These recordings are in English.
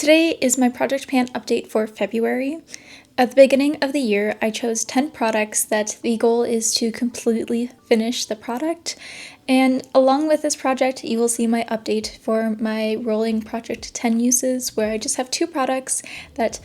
Today is my project pan update for February. At the beginning of the year, I chose 10 products that the goal is to completely finish the product. And along with this project, you will see my update for my rolling project 10 uses, where I just have 2 products that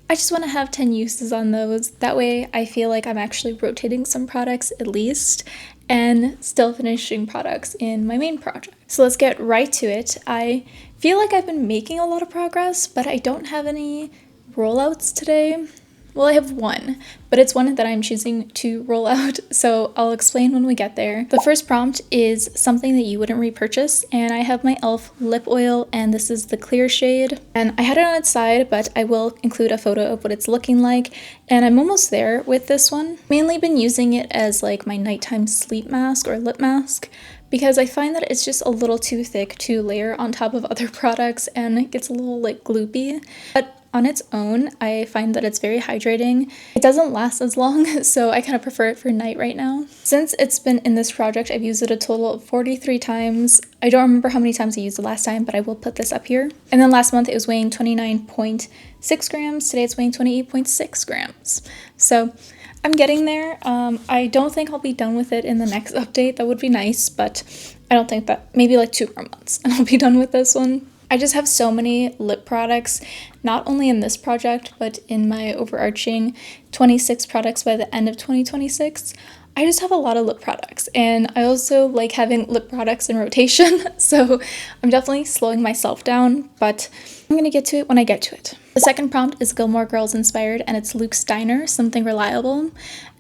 I just want to have 10 uses on those. That way I feel like I'm actually rotating some products at least and still finishing products in my main project. So let's get right to it. I feel like I've been making a lot of progress, but I don't have any rollouts today. Well, I have one, but it's one that I'm choosing to roll out, so I'll explain when we get there. The first prompt is something that you wouldn't repurchase, and I have my e.l.f. lip oil, and this is the clear shade. And I had it on its side, but I will include a photo of what it's looking like, and I'm almost there with this one. Mainly been using it as like my nighttime sleep mask or lip mask, because I find that it's just a little too thick to layer on top of other products, and it gets a little like gloopy. But on its own, I find that it's very hydrating. It doesn't last as long, so I kind of prefer it for night right now. Since it's been in this project, I've used it a total of 43 times. I don't remember how many times I used it last time, but I will put this up here. And then last month it was weighing 29.6 grams. Today it's weighing 28.6 grams. So I'm getting there. I don't think I'll be done with it in the next update. That would be nice, but I don't think that, maybe like 2 more months and I'll be done with this one. I just have so many lip products, not only in this project, but in my overarching 26 products by the end of 2026. I just have a lot of lip products, and I also like having lip products in rotation, so I'm definitely slowing myself down, but I'm gonna get to it when I get to it. The second prompt is Gilmore Girls inspired, and it's Luke Steiner, Something Reliable,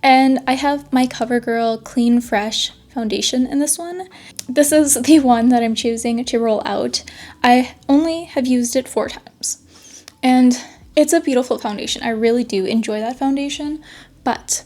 and I have my CoverGirl Clean Fresh foundation in this one. This is the one that I'm choosing to roll out. I only have used it 4 times, and it's a beautiful foundation. I really do enjoy that foundation, but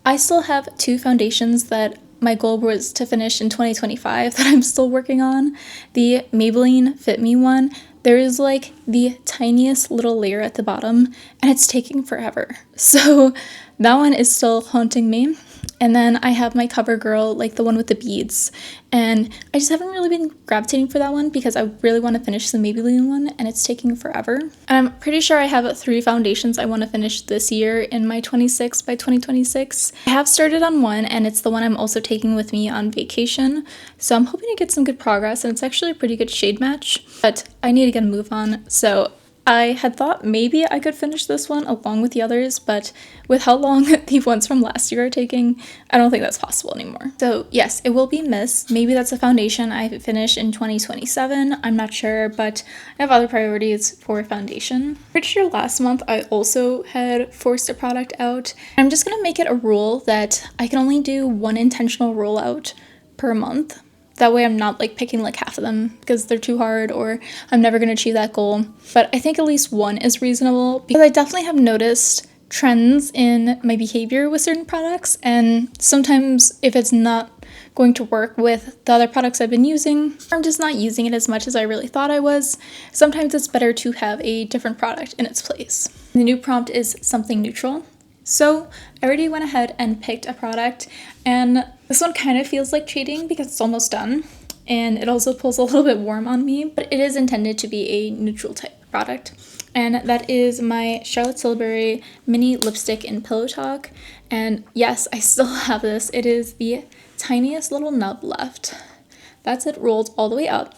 I still have 2 foundations that my goal was to finish in 2025 that I'm still working on. The Maybelline Fit Me one, there is like the tiniest little layer at the bottom, and it's taking forever. So that one is still haunting me. And then I have my CoverGirl, like the one with the beads, and I just haven't really been gravitating for that one because I really want to finish the Maybelline one, and it's taking forever. And I'm pretty sure I have 3 foundations I want to finish this year in my 26 by 2026. I have started on one, and it's the one I'm also taking with me on vacation, so I'm hoping to get some good progress, and it's actually a pretty good shade match, but I need to get a move on, so I had thought maybe I could finish this one along with the others, but with how long the ones from last year are taking, I don't think that's possible anymore. So yes, it will be Miss. Maybe that's a foundation I finish in 2027. I'm not sure, but I have other priorities for foundation. Pretty sure last month I also had forced a product out. I'm just gonna make it a rule that I can only do 1 intentional rollout per month. That way I'm not like picking like half of them because they're too hard or I'm never going to achieve that goal. But I think at least 1 is reasonable because I definitely have noticed trends in my behavior with certain products, and sometimes if it's not going to work with the other products I've been using, or I'm just not using it as much as I really thought I was, sometimes it's better to have a different product in its place. The new prompt is something neutral. So I already went ahead and picked a product, and this one kind of feels like cheating because it's almost done, and it also pulls a little bit warm on me, but it is intended to be a neutral type product. And that is my Charlotte Tilbury mini lipstick in Pillow Talk. And yes, I still have this. It is the tiniest little nub left. That's it, rolled all the way up.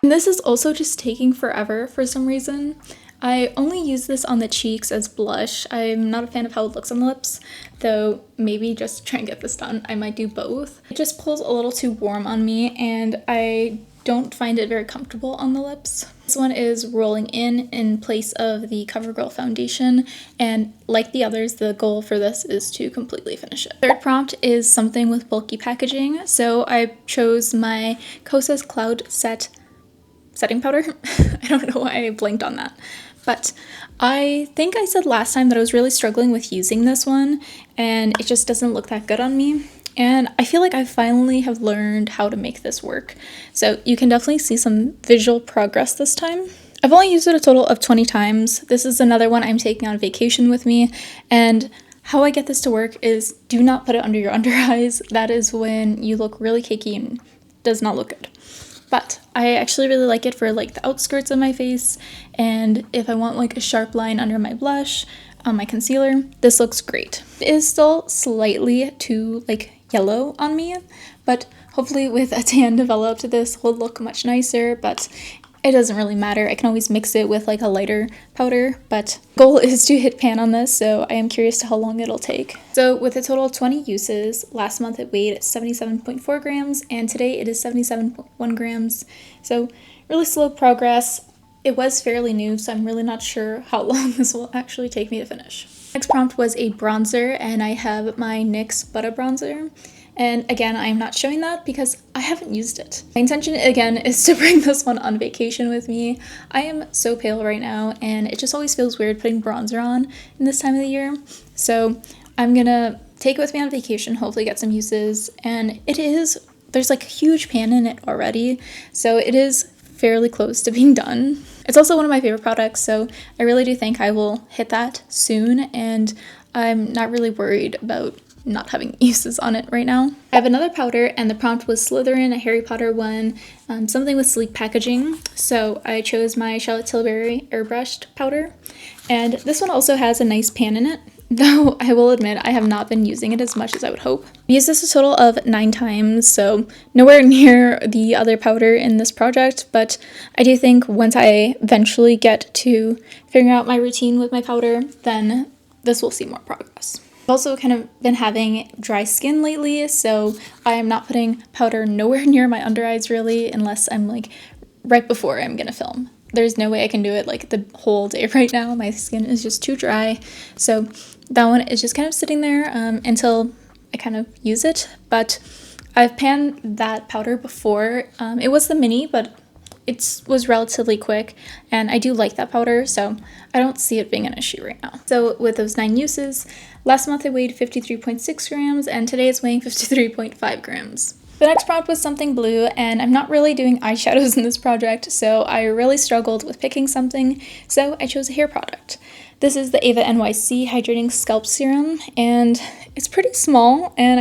And this is also just taking forever for some reason. I only use this on the cheeks as blush. I'm not a fan of how it looks on the lips, though maybe just to try and get this done, I might do both. It just pulls a little too warm on me, and I don't find it very comfortable on the lips. This one is rolling in place of the CoverGirl foundation, and like the others, the goal for this is to completely finish it. Third prompt is something with bulky packaging, so I chose my Kosas Cloud setting powder. I don't know why I blanked on that. But I think I said last time that I was really struggling with using this one, and it just doesn't look that good on me. And I feel like I finally have learned how to make this work. So you can definitely see some visual progress this time. I've only used it a total of 20 times. This is another one I'm taking on vacation with me, and how I get this to work is do not put it under your under eyes. That is when you look really cakey and does not look good. but I actually really like it for like the outskirts of my face, and if I want like a sharp line under my blush, on my concealer, this looks great. It is still slightly too like yellow on me, but hopefully with a tan developed, this will look much nicer, but it doesn't really matter. I can always mix it with like a lighter powder, but goal is to hit pan on this, so I am curious to how long it'll take. So with a total of 20 uses, last month it weighed 77.4 grams, and today it is 77.1 grams. So really slow progress. It was fairly new, so I'm really not sure how long this will actually take me to finish. Next prompt was a bronzer, and I have my NYX Butter Bronzer. And again, I am not showing that because I haven't used it. My intention, again, is to bring this one on vacation with me. I am so pale right now, and it just always feels weird putting bronzer on in this time of the year. So I'm gonna take it with me on vacation, hopefully get some uses. And there's like a huge pan in it already, so it is fairly close to being done. It's also one of my favorite products, so I really do think I will hit that soon, and I'm not really worried about not having uses on it right now. I have another powder, and the prompt was Slytherin, a Harry Potter one, something with sleek packaging. So I chose my Charlotte Tilbury airbrushed powder, and this one also has a nice pan in it, though I will admit I have not been using it as much as I would hope. I used this a total of 9 times, so nowhere near the other powder in this project, but I do think once I eventually get to figuring out my routine with my powder, then this will see more progress. I've also kind of been having dry skin lately, so I am not putting powder nowhere near my under eyes really, unless I'm like right before I'm gonna film. There's no way I can do it like the whole day right now. My skin is just too dry, so that one is just kind of sitting there until I kind of use it. But I've panned that powder before. It was the mini, but it was relatively quick, and I do like that powder, so I don't see it being an issue right now. So with those 9 uses, last month it weighed 53.6 grams, and today it's weighing 53.5 grams. The next prompt was something blue, and I'm not really doing eyeshadows in this project, so I really struggled with picking something, so I chose a hair product. This is the Ava NYC Hydrating Scalp Serum, and it's pretty small, and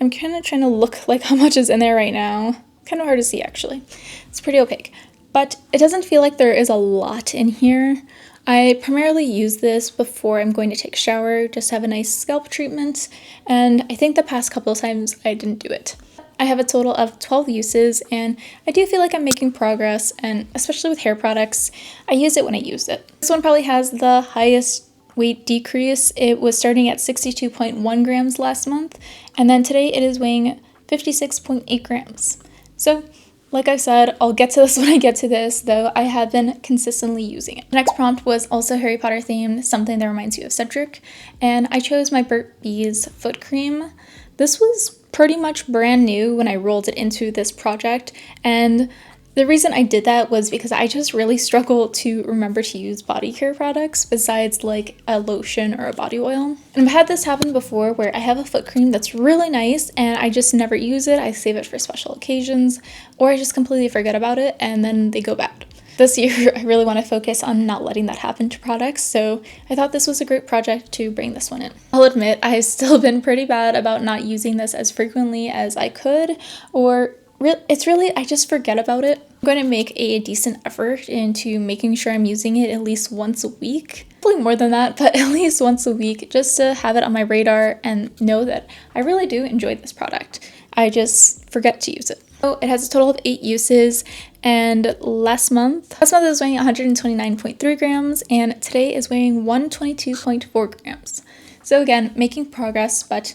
I'm kind of trying to look like how much is in there right now. Kind of hard to see actually. It's pretty opaque, but it doesn't feel like there is a lot in here. I primarily use this before I'm going to take a shower, just to have a nice scalp treatment, and I think the past couple of times I didn't do it. I have a total of 12 uses, and I do feel like I'm making progress, and especially with hair products, I use it when I use it. This one probably has the highest weight decrease. It was starting at 62.1 grams last month, and then today it is weighing 56.8 grams. So, like I said, I'll get to this when I get to this, though I have been consistently using it. The next prompt was also Harry Potter themed, something that reminds you of Cedric, and I chose my Burt's Bees foot cream. This was pretty much brand new when I rolled it into this project, and the reason I did that was because I just really struggle to remember to use body care products besides like a lotion or a body oil. And I've had this happen before where I have a foot cream that's really nice and I just never use it. I save it for special occasions, or I just completely forget about it and then they go bad. This year, I really want to focus on not letting that happen to products, so I thought this was a great project to bring this one in. I'll admit, I've still been pretty bad about not using this as frequently as I could, or it's really, I just forget about it. I'm going to make a decent effort into making sure I'm using it at least once a week. Probably more than that, but at least once a week, just to have it on my radar and know that I really do enjoy this product. I just forget to use it. So it has a total of 8 uses, and last month it was weighing 129.3 grams, and today is weighing 122.4 grams. So again, making progress, but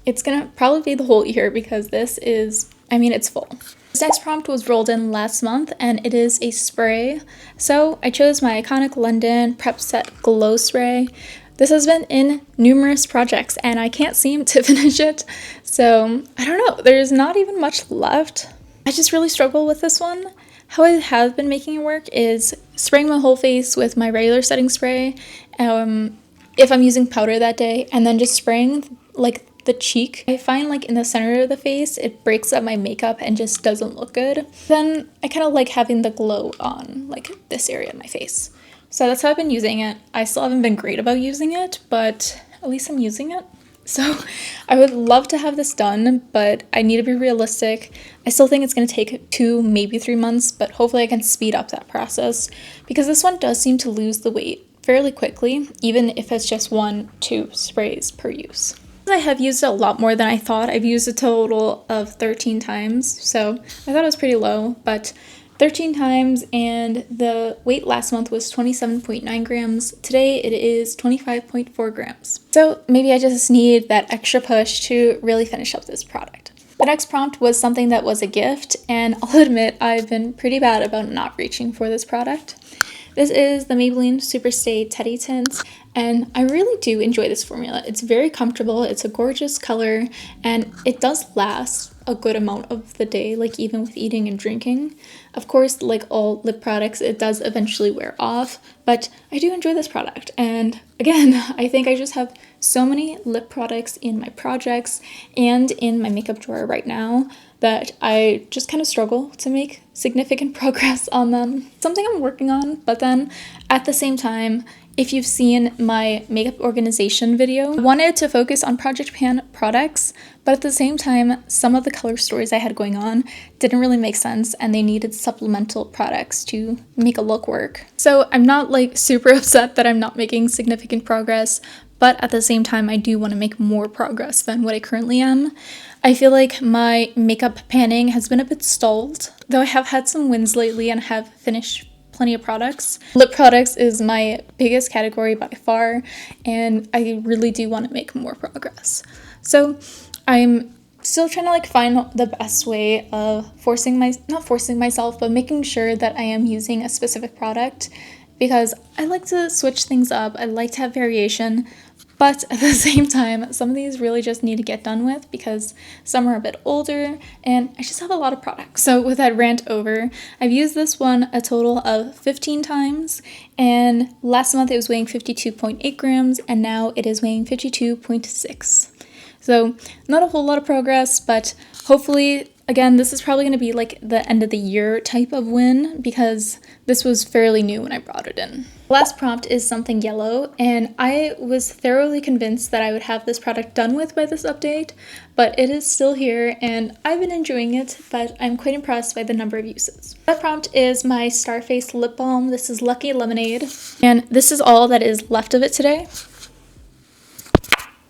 it's gonna probably be the whole year because this is, it's full. This next prompt was rolled in last month, and it is a spray. So I chose my iconic London Prep Set Glow Spray. This has been in numerous projects and I can't seem to finish it. So I don't know, there's not even much left. I just really struggle with this one. How I have been making it work is spraying my whole face with my regular setting spray, if I'm using powder that day, and then just spraying like the cheek. I find like in the center of the face, it breaks up my makeup and just doesn't look good. Then I kind of like having the glow on like this area of my face. So that's how I've been using it. I still haven't been great about using it, but at least I'm using it. So I would love to have this done, but I need to be realistic. I still think it's going to take 2, maybe 3 months, but hopefully I can speed up that process because this one does seem to lose the weight fairly quickly, even if it's just 1-2 sprays per use. I have used it a lot more than I thought. I've used a total of 13 times, so I thought it was pretty low, but 13 times, and the weight last month was 27.9 grams. Today it is 25.4 grams. So maybe I just need that extra push to really finish up this product. The next prompt was something that was a gift, and I'll admit I've been pretty bad about not reaching for this product. This is the Maybelline Superstay Teddy Tint, and I really do enjoy this formula. It's very comfortable, it's a gorgeous color, and it does last a good amount of the day, like even with eating and drinking. Of course, like all lip products, it does eventually wear off, but I do enjoy this product. And again, I think I just have so many lip products in my projects and in my makeup drawer right now that I just kind of struggle to make significant progress on them. Something I'm working on, but then at the same time, if you've seen my makeup organization video, I wanted to focus on Project Pan products, but at the same time, some of the color stories I had going on didn't really make sense and they needed supplemental products to make a look work. So I'm not like super upset that I'm not making significant progress, but at the same time, I do want to make more progress than what I currently am. I feel like my makeup panning has been a bit stalled, though I have had some wins lately and have finished plenty of products. Lip products is my biggest category by far, and I really do want to make more progress. So I'm still trying to like find the best way of not forcing myself, but making sure that I am using a specific product, because I like to switch things up. I like to have variation, but at the same time, some of these really just need to get done with because some are a bit older and I just have a lot of products. So with that rant over, I've used this one a total of 15 times, and last month it was weighing 52.8 grams and now it is weighing 52.6. So not a whole lot of progress, but hopefully, again, this is probably going to be like the end of the year type of win because this was fairly new when I brought it in. Last prompt is something yellow, and I was thoroughly convinced that I would have this product done with by this update, but it is still here and I've been enjoying it, but I'm quite impressed by the number of uses. That prompt is my Starface lip balm. This is Lucky Lemonade, and this is all that is left of it today.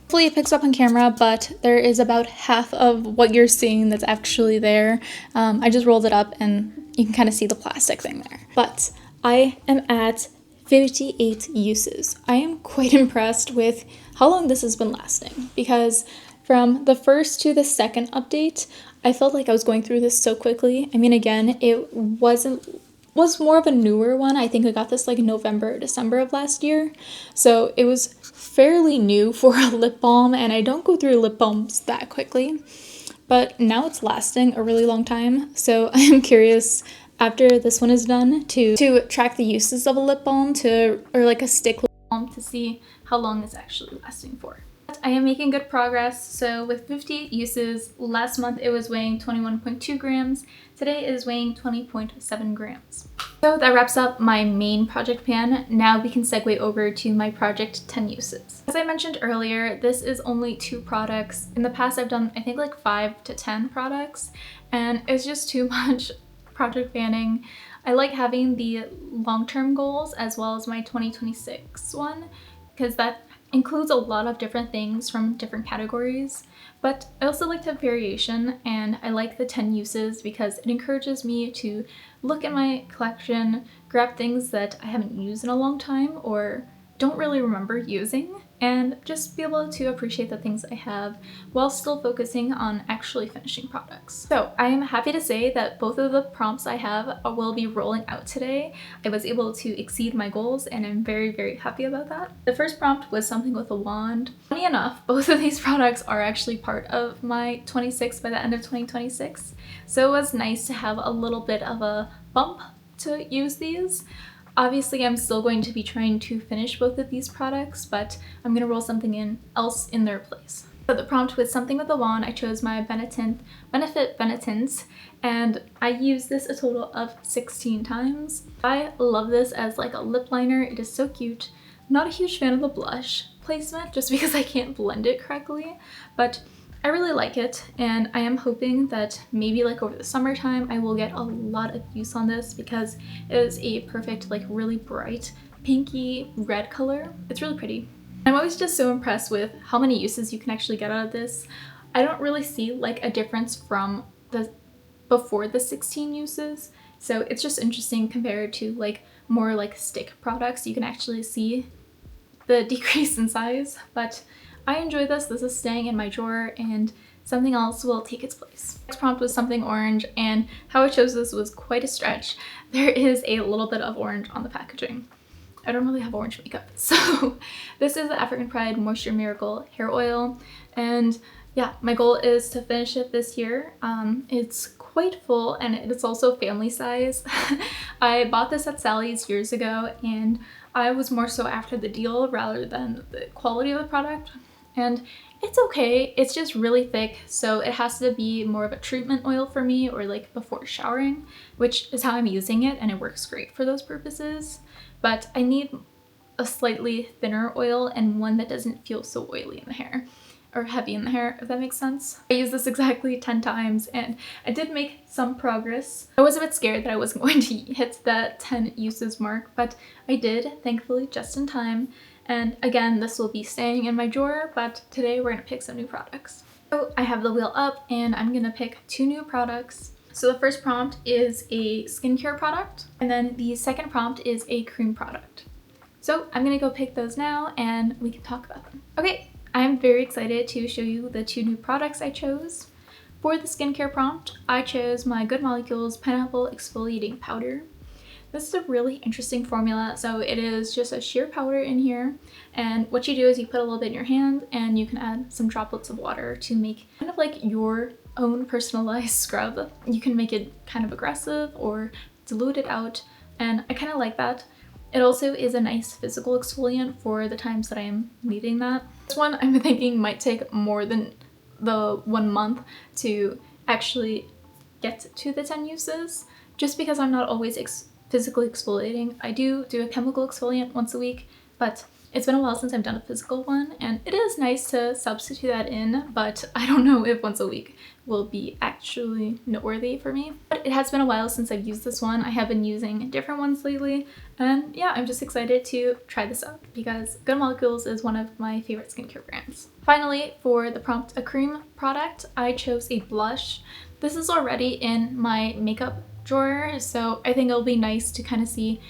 Hopefully it picks up on camera, but there is about half of what you're seeing that's actually there. I just rolled it up and you can kind of see the plastic thing there. But I am at 58 uses. I am quite impressed with how long this has been lasting, because from the first to the second update, I felt like I was going through this so quickly. I mean, again, it was more of a newer one. I think I got this like November or December of last year. So it was fairly new for a lip balm, and I don't go through lip balms that quickly. But now it's lasting a really long time. So I am curious after this one is done to track the uses of a lip balm or like a stick lip balm to see how long it's actually lasting for. I am making good progress. So with 58 uses, last month it was weighing 21.2 grams. Today it is weighing 20.7 grams. So that wraps up my main project pan. Now we can segue over to my project 10 uses. As I mentioned earlier, this is only 2 products. In the past I've done I think like 5 to 10 products, and it's just too much project panning. I like having the long-term goals as well as my 2026 one, because that includes a lot of different things from different categories, but I also like to have variation, and I like the 10 uses because it encourages me to look at my collection, grab things that I haven't used in a long time or don't really remember using, and just be able to appreciate the things I have while still focusing on actually finishing products. So I am happy to say that both of the prompts I have will be rolling out today. I was able to exceed my goals and I'm very, very happy about that. The first prompt was something with a wand. Funny enough, both of these products are actually part of my 26 by the end of 2026. So it was nice to have a little bit of a bump to use these. Obviously, I'm still going to be trying to finish both of these products, but I'm going to roll something else in their place. So the prompt was something with a wand. I chose my Benefit Benetint, and I used this a total of 16 times. I love this as like a lip liner. It is so cute. Not a huge fan of the blush placement just because I can't blend it correctly, but I really like it, and I am hoping that maybe like over the summertime I will get a lot of use on this because it is a perfect, like really bright pinky red color. It's really pretty. I'm always just so impressed with how many uses you can actually get out of this. I don't really see like a difference from the before the 16 uses, so it's just interesting compared to like more like stick products. You can actually see the decrease in size, but I enjoy this. This is staying in my drawer and something else will take its place. Next prompt was something orange, and how I chose this was quite a stretch. There is a little bit of orange on the packaging. I don't really have orange makeup. So this is the African Pride Moisture Miracle Hair Oil, and yeah, my goal is to finish it this year. It's quite full and it's also family size. I bought this at Sally's years ago and I was more so after the deal rather than the quality of the product. And it's okay, it's just really thick, so it has to be more of a treatment oil for me, or like before showering, which is how I'm using it, and it works great for those purposes. But I need a slightly thinner oil and one that doesn't feel so oily in the hair, or heavy in the hair, if that makes sense. I used this exactly 10 times and I did make some progress. I was a bit scared that I wasn't going to hit that 10 uses mark, but I did, thankfully, just in time. And again, this will be staying in my drawer, but today we're gonna pick some new products. So I have the wheel up and I'm gonna pick 2 new products. So the first prompt is a skincare product, and then the second prompt is a cream product. So I'm gonna go pick those now and we can talk about them. Okay, I'm very excited to show you the 2 new products I chose. For the skincare prompt, I chose my Good Molecules Pineapple Exfoliating Powder. This is a really interesting formula. So it is just a sheer powder in here, and what you do is you put a little bit in your hand and you can add some droplets of water to make kind of like your own personalized scrub. You can make it kind of aggressive or dilute it out, and I kind of like that. It also is a nice physical exfoliant for the times that I am needing that. This one I'm thinking might take more than the 1 month to actually get to the 10 uses, just because I'm not always physically exfoliating. I do a chemical exfoliant once a week, but it's been a while since I've done a physical one, and it is nice to substitute that in, but I don't know if once a week will be actually noteworthy for me. But it has been a while since I've used this one. I have been using different ones lately, and yeah, I'm just excited to try this out because Good Molecules is one of my favorite skincare brands. Finally, for the prompt, a cream product, I chose a blush. This is already in my makeup drawer, so I think it'll be nice to kind of see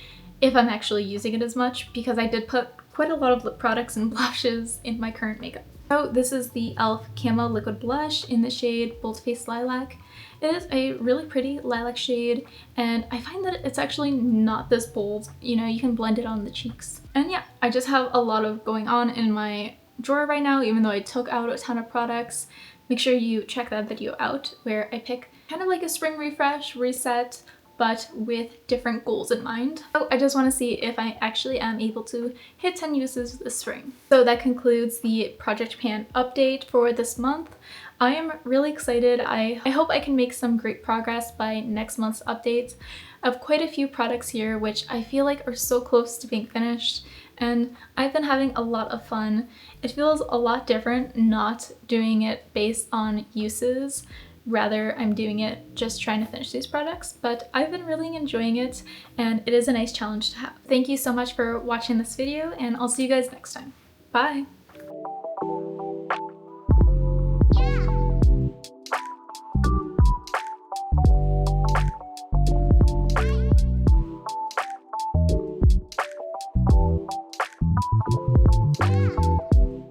if I'm actually using it as much, because I did put quite a lot of lip products and blushes in my current makeup. So this is the e.l.f. Camo Liquid Blush in the shade Bold Face Lilac. It is a really pretty lilac shade, and I find that it's actually not this bold. You know, you can blend it on the cheeks. And yeah, I just have a lot of going on in my drawer right now, even though I took out a ton of products. Make sure you check that video out where I pick kind of like a spring refresh, reset, but with different goals in mind. So I just want to see if I actually am able to hit 10 uses this spring. So that concludes the Project Pan update for this month. I am really excited. I hope I can make some great progress by next month's updates. I have quite a few products here which I feel like are so close to being finished, and I've been having a lot of fun. It feels a lot different not doing it based on uses. Rather, I'm doing it just trying to finish these products, but I've been really enjoying it, and it is a nice challenge to have. Thank you so much for watching this video, and I'll see you guys next time. Bye!